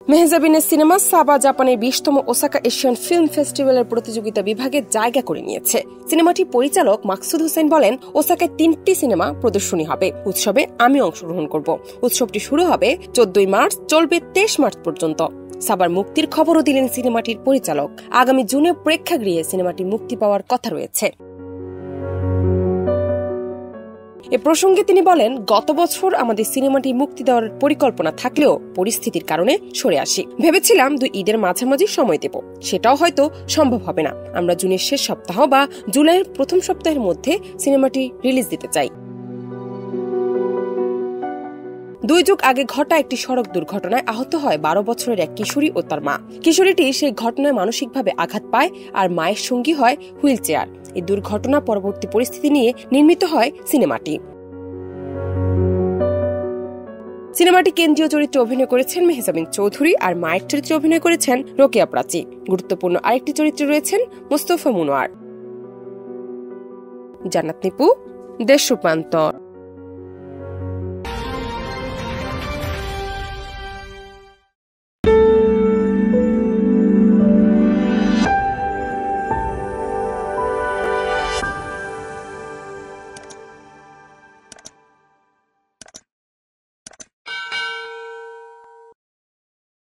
মেহজাবিনের cinema সাবা জাপানের 20তম Osaka Asian film ফেস্টিভ্যালের প্রতিযোগিতা বিভাগে জায়গা করে নিয়েছে। সিনেমাটির পরিচালক মাকসুদ হোসেন বলেন, ওসাকায় 3টি সিনেমা প্রদর্শনী হবে। উৎসবে আমি অংশগ্রহণ করব। উৎসবটি শুরু হবে 14 মার্চ, চলবে 23 মার্চ পর্যন্ত। সাবার মুক্তির খবরও দিলেন সিনেমাটির পরিচালক। আগামী জুনে প্রেক্ষাগৃহে সিনেমাটি মুক্তি পাওয়ার কথা রয়েছে। এ প্রসঙ্গে তিনি বলেন, গত বছর আমাদের সিনেমাটি মুক্তি দেওয়ার পরিকল্পনা থাকলেও পরিস্থিতির কারণে সরে আসি। ভেবেছিলাম 2 ঈদের মাঝামাঝি সময় দেব, সেটাও হয়তো সম্ভব হবে না। আমরা জুনের শেষ সপ্তাহ বা জুলাইয়ের প্রথম সপ্তাহের মধ্যে সিনেমাটি রিলিজ দিতে চাই। 2 যুগ আগে ঘটা একটি সড়ক দুর্ঘটনায় আহত হয় 12 বছরের এক কিশোরী ও তার মা। কিশোরীটি সেই ঘটনায় মানসিকভাবে আঘাত পায় আর মায়ের সঙ্গী হয় হুইল চেয়ার। এই দুর্ঘটনা পরবর্তী পরিস্থিতি নিয়ে নির্মিত হয় সিনেমাটি। সিনেমাটি কেন্দ্রীয় চরিত্রে অভিনয় করেছেন মেহজাবিন চৌধুরী আর মায়ের চরিত্রে অভিনয় করেছেন রোকেয়া প্রাচী। গুরুত্বপূর্ণ আরেকটি চরিত্রে রয়েছেন মোস্তফা মুনোয়ার। জান্নাত নিপু, দেশ রূপান্তর।